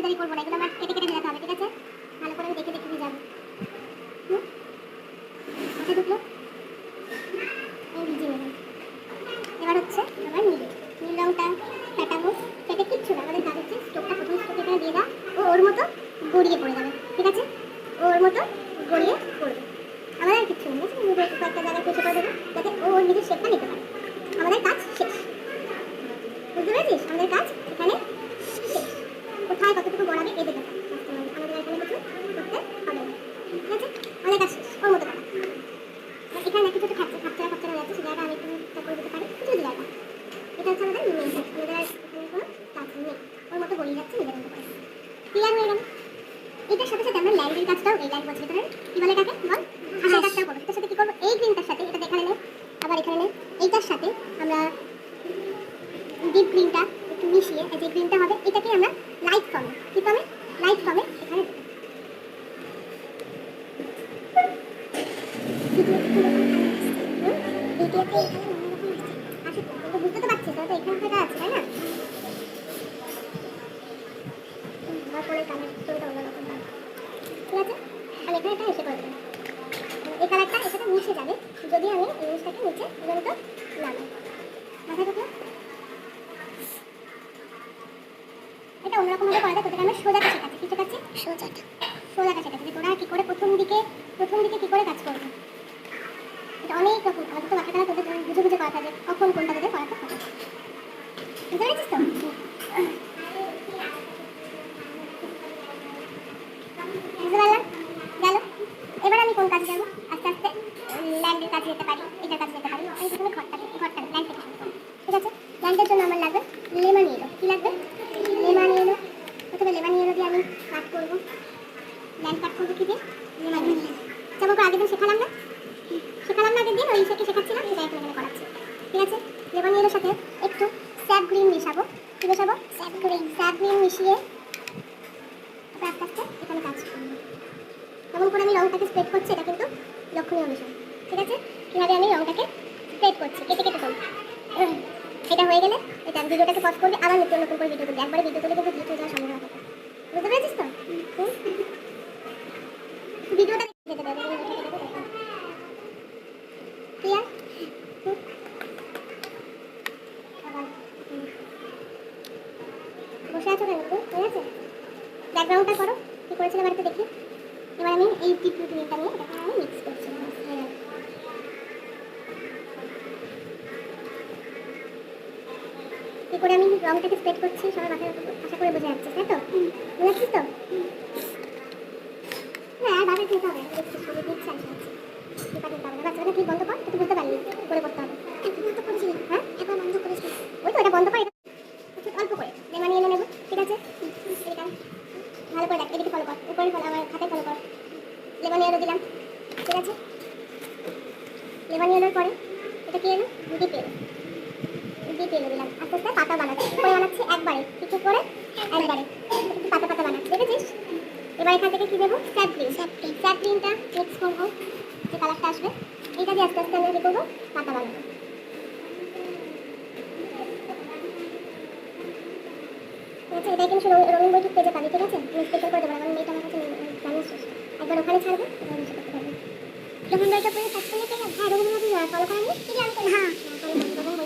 তাড়াতাড়ি করবো না, এগুলো আমার কেটে কেটে মেলাতে হবে, ঠিক আছে? ভালো করে আমি দেখে দেখে দিয়ে যাবো। মাথায় ঢুকলো, আমি ভিজিয়ে নেব। এবার হচ্ছে আমার নীল রঙটা কাটাবো। সেটা কিচ্ছু না, আমাদের কাজ হচ্ছে স্টোভটা প্রথম স্টোভ এখানে দিয়ে দাও, ও ওর মতো গড়িয়ে পড়ে যাবে, ঠিক আছে? ও ওর মতো গড়িয়ে পড়বে, আমাদের আর কিচ্ছু নেই, ঠিক আছে? কয়েকটা জায়গায় খুশি করে দেবো যাতে ও ওর নিজের শেপটা নিতে পারে। আমাদের কাজ শেষ, বুঝতে পেরেছিস? আমাদের কাজ এখানে শেষ। কোথায় কতটুকু গড়াবে এদের ব্যাপার, আমাদের এখানে কিছু করতে হবে না, ঠিক আছে? আমাদের কাজ শেষ, ওর মতো করা। এখানে কিছু একটা খাপচারা খাপচারা হয়ে যাচ্ছে, সে জায়গাটা আমি একটু করে দিতে পারি, কিছু জায়গা। এটা হচ্ছে আমাদের মেন কাজ, আমাদের এখানে কোনো কাজ নেই, ওর মতো গড়িয়ে যাচ্ছে নিজের মতো করে। ক্লিয়ার হয়ে গেল? এটার সাথে সাথে আমরা ল্যান্ডের কাজটাও এই লাইন বসে ধরে কি বলে এটাকে বল, হাঁসের কাজটাও করবো। এটার সাথে কি করবো, এই গ্রিনটার সাথে এটা এখানে নেই, আবার এখানে নেই, এইটার সাথে আমরা ডিপ গ্রিনটা একটু মিশিয়ে এই যে গ্রিনটা হবে এটাকে আমরা লাইট ফর্মে, কি ফর্মে, লাইট ফর্মে এখানে বুঝতে তো পারছিস, তো এখানে থেকে আছে তাই না? ফোনের কালার তোরটা অন্যরকম, ঠিক আছে? আমি এখানে এটা এসে করে দেবো, এই কালারটা এর সাথে মিশে যাবে যদি আমি এই জিনিসটাকে নিচে পর্যন্ত নামাই। মাথায় ঢুকলো? এটা অন্যরকমভাবে করা যায়, তোদের আমি সোজাটা শেখাচ্ছি। কি শেখাচ্ছি? সোজাটা শেখাচ্ছি যে তোরা কী করে প্রথম দিকে কী করে কাজ করবে। এটা অনেক রকম, আমাদের তো বাচ্চাটা তোদের বুঝে বুঝে করা থাকে, কখন কোনটা তোদের করাতে হবে, বুঝতে পেরেছিস তো? বুঝতে পারলাম? গেল। এবার আমি কোন কাজে যাবো? আস্তে আস্তে ল্যান্ডের কাজে যেতে পারি, এটার কাজে যেতে পারি। আমি প্রথমে ঘরটা ল্যান্ড থেকে শুরু করবো, ঠিক আছে? ল্যান্ডের জন্য আমার লাগবে লেমন ইয়েলো। কী লাগবে? Lemon yellow. প্রথমে লেমন ইয়েলো দিয়ে আমি কাট করবো, ল্যান্ড কাট করবো কি দিয়ে? Lemon yellow. যেমন করে আগের দিন শেখালাম না আগের দিন, ওই শেখে শেখাচ্ছিলাম, সেটা এখন এখানে করাচ্ছি, ঠিক আছে? লেমন ইয়েলোর সাথে একটু স্যাপ গ্রিন মিশাবো। কী মেশাবো? স্যাপ গ্রিন মিশিয়ে আস্তে আস্তে এখানে কাজ করবো। কেমন করে আমি রঙটাকে স্প্রেড করছি এটা কিন্তু লক্ষণীয় বিষয়, ঠিক আছে? কীভাবে আমি রঙটাকে স্প্রেড করছি, কেটে কেটে করবো। এটা হয়ে গেলে এটা ভিডিওটাকে পজ করবি, আবার নতুন নতুন করে ভিডিও তুলবি, একবারে ভিডিও তুলে কিন্তু ভিডিও যাওয়ার সম্ভাবনা থাকে, বুঝতে পেরেছিস তো? ভিডিওটা দেখতে পারবে ক্লিয়ার? বসে আছো কেন? ঠিক আছে, ব্যাকগ্রাউন্ডটা করো, কী করেছিলে বাড়িতে দেখি। এবার আমি এই টিপ গ্রিনটা নিয়ে এটাকে আমি মিক্স করছি। কী করে আমি রঙটাকে স্প্রেড করছি সবাই মাথায় আশা করে বোঝা যাচ্ছে, তাই তো? বুঝেছিস তো? হ্যাঁ, ভাবে দিতে হবে, ছবি দিচ্ছে আমি দিতে হবে না। বাচ্চারা কি বন্ধ কর, তুই বলতে পারলি করে করতে হবে। বন্ধ করেছিলি? হ্যাঁ, একবার বন্ধ করেছিলি। ওই তো এটা বন্ধ করে অল্প করে লেমন ইয়েলো নেবো, ঠিক আছে? এটা ভালো করে দেখ, এদিকে ফলো কর, উপরে ফলো, আমার খাতায় ফলো কর। লেমন ইয়েলো দিলাম, ঠিক আছে? লেমন ইয়েলোর পরে এটা কি এলো? ডিপ এলো দিলাম। আস্তে আস্তে পাতা বানাচ্ছি, করে বানাচ্ছি একবারে, কিছু করে একবারে একটু পাতা পাতা বানাচ্ছি, দেখেছিস? এবার এখান থেকে কি দেবো? স্যাপ গ্রিনটা মিক্স করবো, যে কালারটা আসবে এইটা দিয়ে আস্তে আস্তে আমি কী করবো? পাতা বানাবো। ঠিক আছে? এটাই কিন্তু রঙিন বই ঠিক পেজে পাবি, ঠিক আছে? আমি স্পেশাল করে দেবো না, কারণ মেয়েটা আমার কাছে জানিস, একবার ওখানে ছাড়বো, এবার আমি করতে পারবো। রঙিন বইটা পড়ে সার্চ করলে পেয়ে যাবে। হ্যাঁ, রঙিন বই ফলো করে নিই, ঠিক আছে?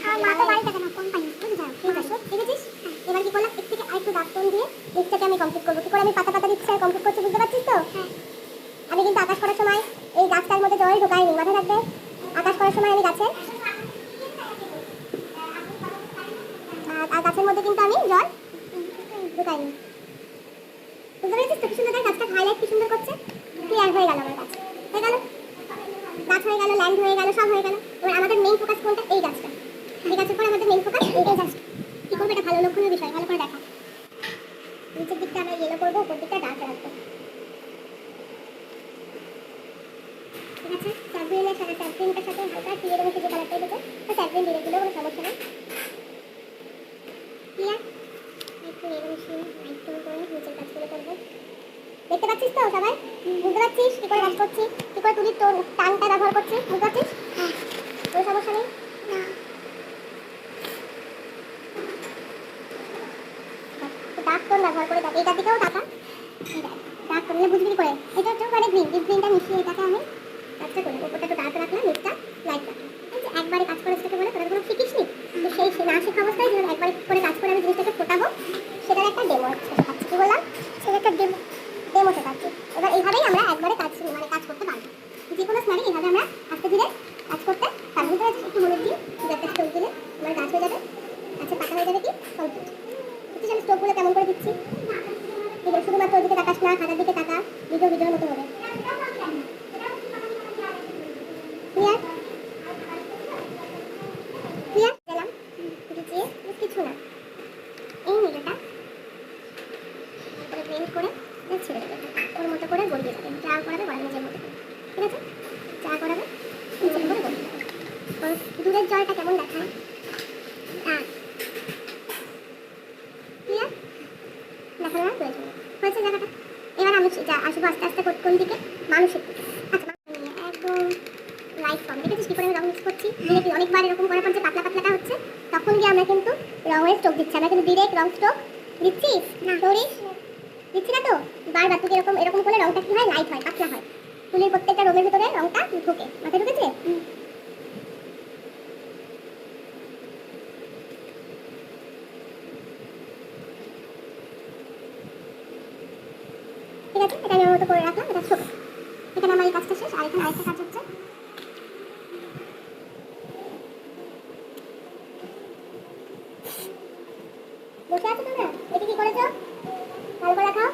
হ্যাঁ, মা তো বাড়িতে কেন কম পাই, বুঝে যাও, ঠিক আছে? দেখেছিস? এবার কি করলাম, এর থেকে আরেকটু ডার্ক টোন দিয়ে নিচটাকে আমি কমপ্লিট করবো। কি করে আমি পাতা পাতা দিচ্ছি আর কমপ্লিট করছি, বুঝতে পারছিস তো? আমি কিন্তু আকাশ করার সময় এই গাছটার মধ্যে জল ঢোকাইনি, মাথায় রাখবে। আকাশ করার সময় আমি গাছের মধ্যে কিন্তু আমি জল ঢোকাইনি, বুঝতে পেরেছিস তো? কি সুন্দর গাছটা হাইলাইট কি সুন্দর করছে। ক্লিয়ার হয়ে গেল আমার গাছ, হয়ে গেল, গাছ হয়ে গেল, ল্যান্ড হয়ে গেল, সব হয়ে গেল। এবার আমাদের মেইন ফোকাস কোনটা? এই গাছটা। এই গাছের পর আমাদের মেইন ফোকাস এই গাছটা। কী করবো? এটা ভালো লক্ষণীয় বিষয়, ভালো করে দেখা। নিচের দিকটা আমরা ইয়েলো করবো, উপর দিকটা ডার্ক রাখবো, ঠিক আছে? স্যাপগ্রিনের সাথে স্যাপগ্রিনটার সাথে হালকা ক্লিয়ার এবং যে কালারটা এসেছে তো স্যাপগ্রিন দিয়ে দিলেও কোনো সমস্যা নেই। ক্লিয়ার? একটু এরকম লাইট টোন করে নিচের কাজগুলো করবো, দেখতে পাচ্ছিস তো সবাই? বুঝতে পারছিস কী করে কাজ করছি, কী করে তুলির টানটা ব্যবহার করছি, বুঝতে পারছিস? হ্যাঁ, কোনো সমস্যা নেই না। ডার্ক টোন ব্যবহার করে দেখ, এইটার দিকেও টাকা এটা হচ্ছে মানে গ্রিন গ্রিনটা মিশিয়ে এটাকে আমি কাজটা করলাম, উপরটা একটু ডার্ক রাখলাম, নিচটা লাইট রাখলাম। এই যে একবারে কাজ করে যেটাকে বলে তোরা কোনো শিখিসনি, তো সেই না শেখা অবস্থায় যেন একবারে করে কাজ করে আমি জিনিসটাকে ফোটাবো, সেটার একটা ডেমো শেখাচ্ছি। কি বললাম? সেটা একটা ডেমো শেখাচ্ছি। এবার এইভাবেই আমরা একবারে কাজ মানে কাজ করতে পারবো। যে কোনো স্নানে এইভাবে আমরা আস্তে ধীরে কাজ করতে পারবো। বুঝতে পারছিস? একটু হলুদ দিই, একটা স্টোভ দিলে আমার কাজ হয়ে যাবে, আচ্ছা পাকা হয়ে যাবে কি কমপ্লিট। বুঝছিস আমি স্টোভগুলো কেমন করে দিচ্ছি? শুধুমাত্র ওইদিকে তাকাস না, খাতার দিকে তাকা, ভিডিওর মতো হবে। ক্লিয়ার? ক্লিয়ার? গেলাম দিয়ে কিছু না, এই মিলটা করে ব্লেন্ড করে ছেড়ে দেবে, ওর মতো করে গড়িয়ে যাবে, যা করাবে গড়া নিজের মতো করে, ঠিক আছে? যা করাবে নিজের করে গড়িয়ে যাবে। দূরের জলটা কেমন দেখায়? ক্লিয়ার? দেখানোর প্রয়োজন হয়েছে জায়গাটা। এবার আমি আসবো আস্তে আস্তে কোন দিকে? মানুষের দিকে। আচ্ছা একদম লাইট ফর্ম দেখেছিস কি করে আমি রং মিক্স করছি? দেখি অনেকবার এরকম করার পর যে পাতলা পাতলাটা হচ্ছে, তখন গিয়ে আমরা কিন্তু রঙের স্ট্রোক দিচ্ছি। আমরা কিন্তু ডিরেক্ট রং স্ট্রোক দিচ্ছিস না, সরিস দিচ্ছি না তো। বারবার তুই এরকম এরকম করলে রংটা কি হয়? লাইট হয়, পাতলা হয়। তুলির প্রত্যেকটা রঙের ভিতরে রংটা ঢুকে, মাথায় ঢুকেছে? ঠিক আছে, এটা আমি আমার মতো করে রাখলাম, এটা ছোট। এখানে আমার এই কাজটা শেষ, আর এখানে আরেকটা কাজ হচ্ছে। বসে আছো তোমরা? এটা কি করেছো? ভালো করে রাখো।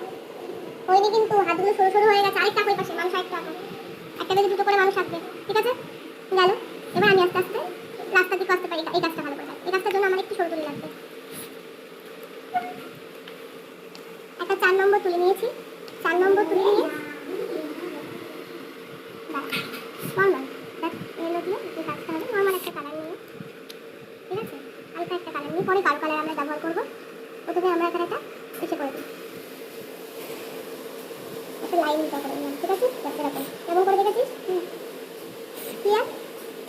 হয়নি কিন্তু, হাতগুলো সরু সরু হয়ে গেছে। আরেকটা ওই পাশে মানুষ, আরেকটা আঁকো। একটা বেশি দুটো করে মানুষ আঁকবে, ঠিক আছে? গেল। এবার আমি আস্তে আস্তে রাস্তা দিকে আসতে পারি। এই কাজটা ভালো করে, এই কাজটার জন্য আমার একটু সরু তুলি লাগবে। একটা 4 নম্বর তুলে নিয়েছি। 4 নম্বর তুলে নিয়ে নর্মাল এলো দিয়ে যে কাজটা হবে, নর্মাল একটা কালার নিয়ে, ঠিক আছে? হালকা একটা কালার নিয়ে পরে কালো কালার আমরা ব্যবহার করবো। প্রথমে আমরা এখানে একটা এসে করে দিই, একটা লাইন দিতে করে নিলাম, ঠিক আছে? এরকম কেমন করে দেখেছিস? ক্লিয়ার?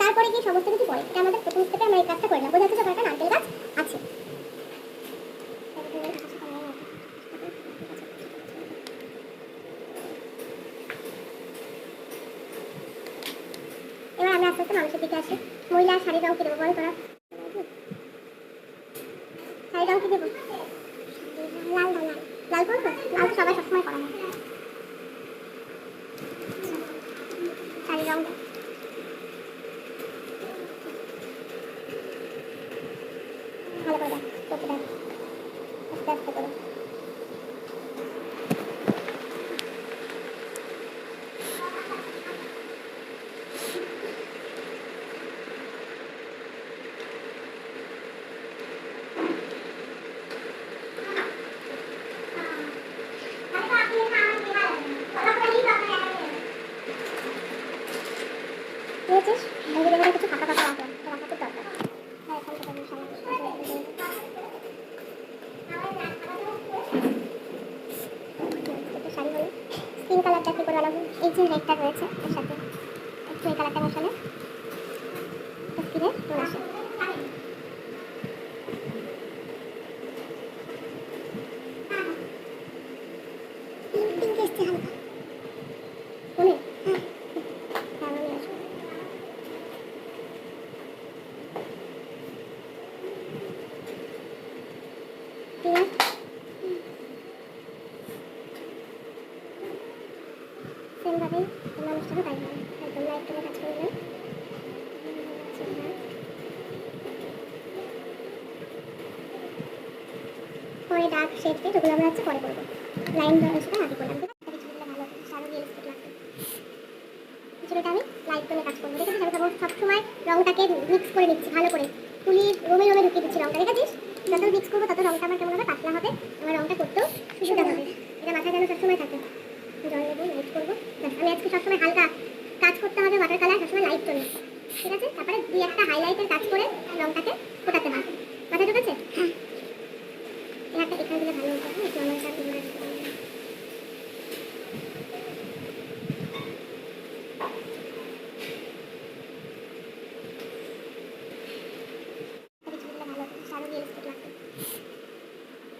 তারপরে কি সমস্ত কিছু পরে, এটা আমাদের প্রথম স্টেপে আমরা এই কাজটা করে নিলাম। বোঝা যাচ্ছে একটা নারকেল গাছ আছে। এবার আমরা আস্তে আস্তে মানুষের দিকে আসি। মহিলা শাড়ির রং কি দেবো বল তোরা? শাড়ির রং কি দেবো? লাল দাও, লাল লাল করবো। লাল তো সবাই সবসময় করা হয়। শাড়ির রং ভালো করে দেখ, করতে দেখ আস্তে আস্তে করে। বুঝেছিস? এই যে কিছু ফাঁকা ফাঁকা রাখলাম, রাখা খুব দরকার। হ্যাঁ, এখান থেকে আমি শাড়ি হলে স্কিন কালারটা কি করে বানাবো? এই যে রেডটা রয়েছে এর সাথে একটু এই কালারটা মেশালে স্কিনে টোন আসে। পিঙ্ক এসছে হালকা মনে? হ্যাঁ, আমি আসবো। ঠিক আছে, সেমভাবেই মানুষটাকে তাই হবে। একদম লাইট টোনে কাজ করে দিলাম। পরে ডার্ক শেড দিয়ে ওগুলো আমরা হচ্ছে পরে করবো। লাইন সেটা আগে করলাম, ঠিক আছে? কিছুগুলো ভালো আরও রিয়েলিস্টিক লাগবে। কিছুটা আমি লাইট টোনে কাজ করবো, দেখেছিস? আমি সবসময় রঙটাকে মিক্স করে নিচ্ছি ভালো করে, তুলি রোমে রোমে ঢুকিয়ে দিচ্ছি রঙটা, দেখেছিস? যত মিক্স করবো তত রঙটা আমার কেমন হবে? পাতলা হবে, আমার রঙটা করতেও সুবিধা হবে। এটা মাথায় যেন সবসময় থাকে। জল নেবো, লাইট করবো। আমি আজকে সবসময় হালকা কাজ করতে হবে, ওয়াটার কালার সবসময় লাইট টোনে, ঠিক আছে? তারপরে দুই একটা হাইলাইটের কাজ করে রঙটাকে ফোটাতে হবে। মাথায় ঢুকেছে? হ্যাঁ, এটা এখানে দিলে ভালো হবে। একটু আমার কাছে দিতে পারবো।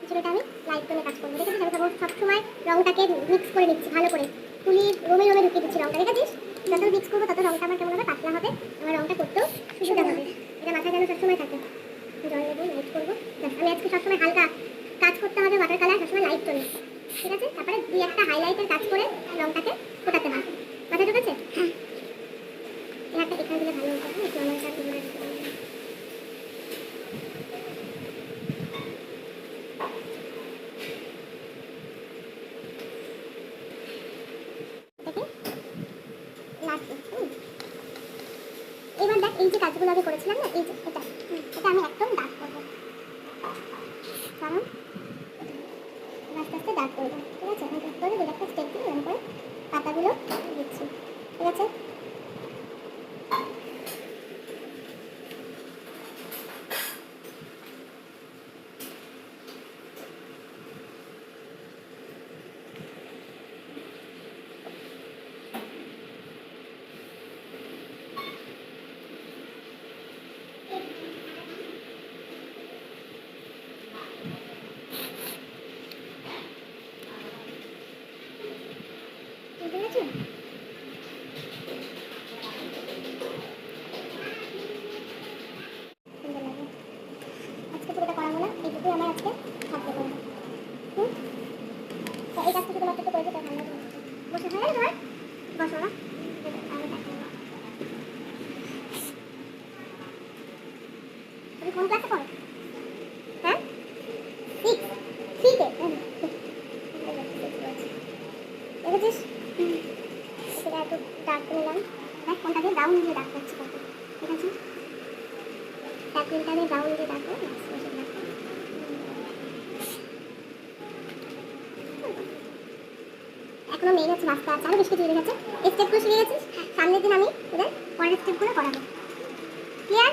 কিছুটা আমি লাইট টোনে কাজ করবো, দেখেছিস? আমি সবসময় রঙটাকে মিক্স করে নিচ্ছি ভালো করে, তুলি রোমে রোমে ঢুকিয়ে দিচ্ছি রঙটা, দেখেছিস? যত মিক্স করবো তত রঙটা আমার কেমন হবে, পাতলা হবে, আমার রঙটা করতেও সুবিধা হবে। এটা মাথায় যেন সবসময় থাকে। জল দেবো, লাইট করবো। আমি আজকে সবসময় হালকা কাজ করতে হবে, ওয়াটার কালার সবসময় লাইট চলে, ঠিক আছে? তারপরে দুই একটা হাইলাইটের কাজ করে রঙটাকে ফোটাতে হবে। মাথায় ঢুকেছে? হ্যাঁ। এখানে দিলে ভালো হবে, একটু আমার কাছে ধরে রাখতে হবে। এবার দেখ, এই যে কাজগুলো আগে করেছিলাম না, এই যে এটা আমি একদম দাগ করবো, কারণ আস্তে আস্তে দাগ করবো, ঠিক আছে? আমি দাগ করে একটা স্টেপ দিয়ে এরকম করে পাতাগুলো দিচ্ছি, ঠিক আছে? বুঝতে পেরেছো? সুন্দর লাগে। আজকে পুরোটা করাবো না, এইটুকুই আমার আজকে থাকতে পারবো। তো এই কাজটা যদি তোমার একটু করে দিতে ভালো লাগে। বসে হয়ে ধর বসো না, তুমি কোন ক্লাসে পড়ো? হ্যাঁ, থ্রিতে। দেখেছিস? এটা একটু ডার্ক নিলাম, দেখ কোনটা দিয়ে ব্রাউন দিয়ে ডার্ক করছি, ঠিক আছে? ট্যাপিলটা দিয়ে ব্রাউন দিয়ে ডার্ক করে এখনো মেইন হচ্ছে রাস্তা আছে, আরো বেশি কিছু গেছে। এই স্টেপগুলো শিখে গেছিস, সামনের দিন আমি ওদের পরের স্টেপগুলো করাবো। ক্লিয়ার?